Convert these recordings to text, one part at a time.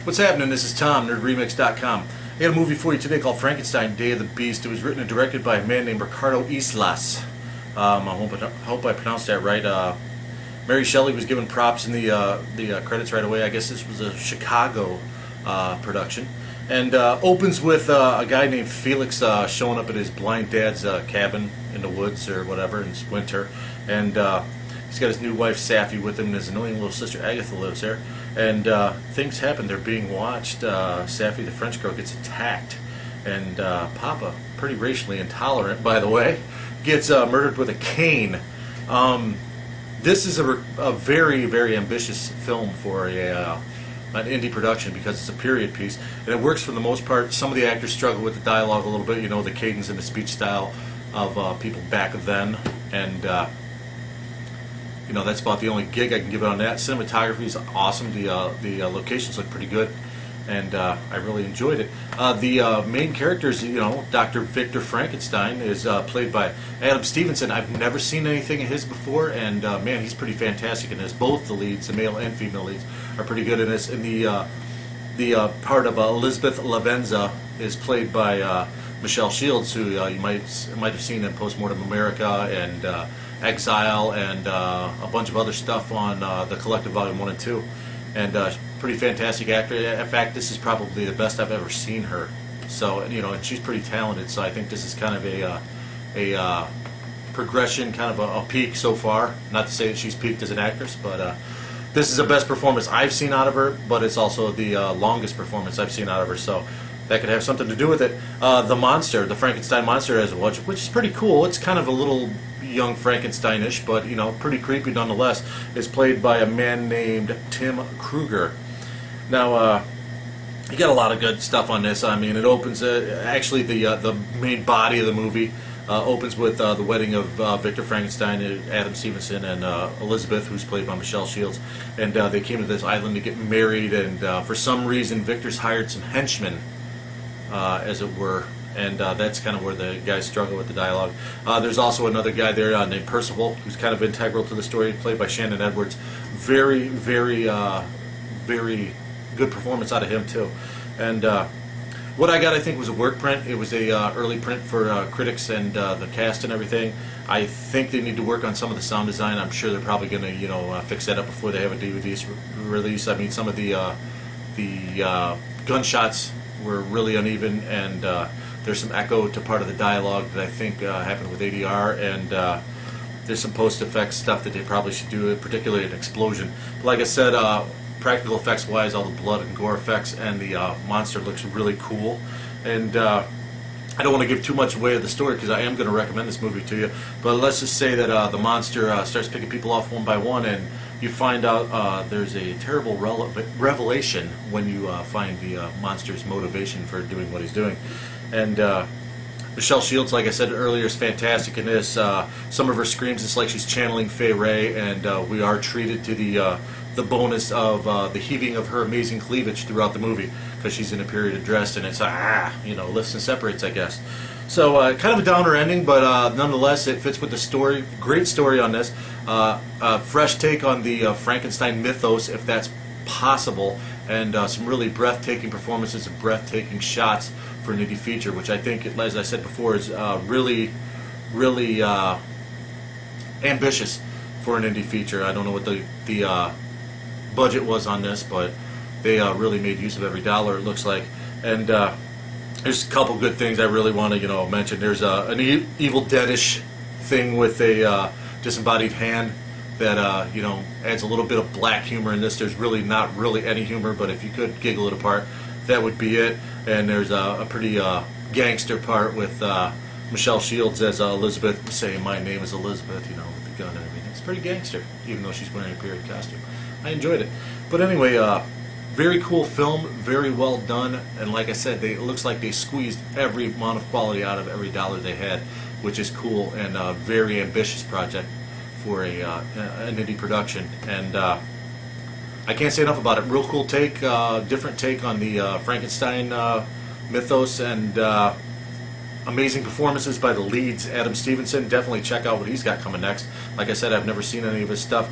What's happening? This is Tom, NerdRemix.com. I got a movie for you today called Frankenstein, Day of the Beast. It was written and directed by a man named Ricardo Islas. I hope I pronounced that right. Mary Shelley was given props in the credits right away. I guess this was a Chicago production. And opens with a guy named Felix showing up at his blind dad's cabin in the woods or whatever, and it's winter. And he's got his new wife Safi with him, and his annoying little sister Agatha lives there. And things happen. They're being watched. Safi, the French girl, gets attacked. And Papa, pretty racially intolerant, by the way, gets murdered with a cane. This is a very, very ambitious film for an indie production because it's a period piece. And it works for the most part. Some of the actors struggle with the dialogue a little bit, you know, the cadence and the speech style of people back then. And you know, that's about the only gig I can give it on that. Cinematography is awesome. The locations look pretty good, and I really enjoyed it. The main characters, you know, Dr. Victor Frankenstein is played by Adam Stevenson. I've never seen anything of his before, and man, he's pretty fantastic in this. Both the leads, the male and female leads, are pretty good in this. And the part of Elizabeth Lavenza is played by Michelle Shields, who you might have seen in Postmortem America and Exile and a bunch of other stuff on the Collective Volume 1 and 2. And pretty fantastic actor. In fact, this is probably the best I've ever seen her. So, you know, and she's pretty talented. So I think this is kind of a progression, kind of a peak so far. Not to say that she's peaked as an actress, but this is the best performance I've seen out of her, but it's also the longest performance I've seen out of her. So that could have something to do with it. The monster, the Frankenstein monster, as well, which is pretty cool. It's kind of a little young Frankenstein-ish, but you know, pretty creepy nonetheless. Is played by a man named Tim Kruger. Now, you got a lot of good stuff on this. I mean, it opens actually the main body of the movie opens with the wedding of Victor Frankenstein, Adam Stevenson, and Elizabeth, who's played by Michelle Shields. And they came to this island to get married, and for some reason, Victor's hired some henchmen, as it were. And that's kind of where the guys struggle with the dialogue. There's also another guy there named Percival, who's kind of integral to the story, played by Shannon Edwards. Very, very, very good performance out of him, too. And what I got, I think, was a work print. It was a early print for critics and the cast and everything. I think they need to work on some of the sound design. I'm sure they're probably going to, you know, fix that up before they have a DVD release. I mean, some of the gunshots were really uneven, and there's some echo to part of the dialogue that I think happened with ADR, and there's some post-effects stuff that they probably should do, particularly an explosion. But like I said, practical effects-wise, all the blood and gore effects, and the monster looks really cool. And I don't want to give too much away of the story because I am going to recommend this movie to you. But let's just say that the monster starts picking people off one by one, and you find out there's a terrible revelation when you find the monster's motivation for doing what he's doing. And Michelle Shields, like I said earlier, is fantastic in this. Some of her screams, it's like she's channeling Fay Wray, and we are treated to the bonus of the heaving of her amazing cleavage throughout the movie, because she's in a period of dress, and it's you know, lifts and separates, I guess. So kind of a downer ending, but nonetheless, it fits with the story. Great story on this. Fresh take on the Frankenstein mythos, if that's possible, and some really breathtaking performances and breathtaking shots for an indie feature, which I think, as I said before, is really, really ambitious for an indie feature. I don't know what the budget was on this, but they really made use of every dollar, it looks like. And there's a couple good things I really want to, you know, mention. There's an Evil Dead-ish thing with a disembodied hand that you know, adds a little bit of black humor in this. There's really not really any humor, but if you could giggle it apart, that would be it. And there's a pretty gangster part with Michelle Shields as Elizabeth saying, "My name is Elizabeth," you know, with the gun and everything. It's pretty gangster, even though she's wearing a period costume. I enjoyed it. But anyway, very cool film, very well done, and like I said, it looks like they squeezed every amount of quality out of every dollar they had, which is cool, and a very ambitious project for an indie production. And I can't say enough about it. Real cool take, different take on the Frankenstein mythos, and amazing performances by the leads. Adam Stevenson, definitely check out what he's got coming next. Like I said, I've never seen any of his stuff.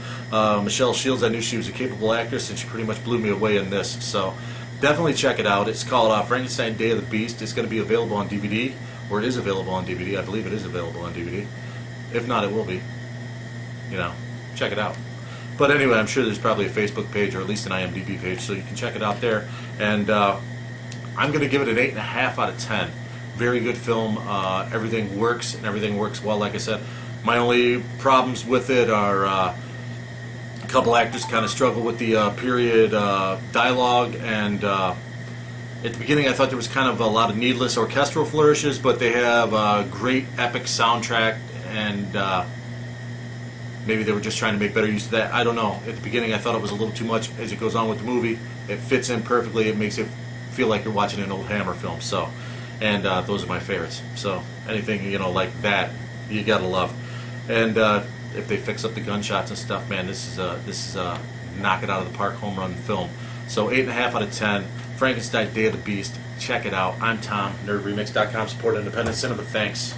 Michelle Shields, I knew she was a capable actress, and she pretty much blew me away in this. So definitely check it out. It's called Frankenstein Day of the Beast. It's going to be available on DVD, or it is available on DVD. I believe it is available on DVD. If not, it will be. You know, check it out. But anyway, I'm sure there's probably a Facebook page or at least an IMDb page, so you can check it out there. And I'm going to give it an 8.5 out of 10. Very good film. Everything works, and everything works well. Like I said, my only problems with it are a couple actors kind of struggle with the period dialogue, and at the beginning I thought there was kind of a lot of needless orchestral flourishes, but they have a great epic soundtrack, and maybe they were just trying to make better use of that. I don't know. At the beginning I thought it was a little too much. As it goes on with the movie, it fits in perfectly. It makes it feel like you're watching an old Hammer film. So, and those are my favorites. So anything, you know, like that, you gotta love. And if they fix up the gunshots and stuff, man, this is a knock it out of the park home run film. So 8.5 out of 10. Frankenstein Day of the Beast. Check it out. I'm Tom, NerdRemix.com. Support independent cinema. Thanks.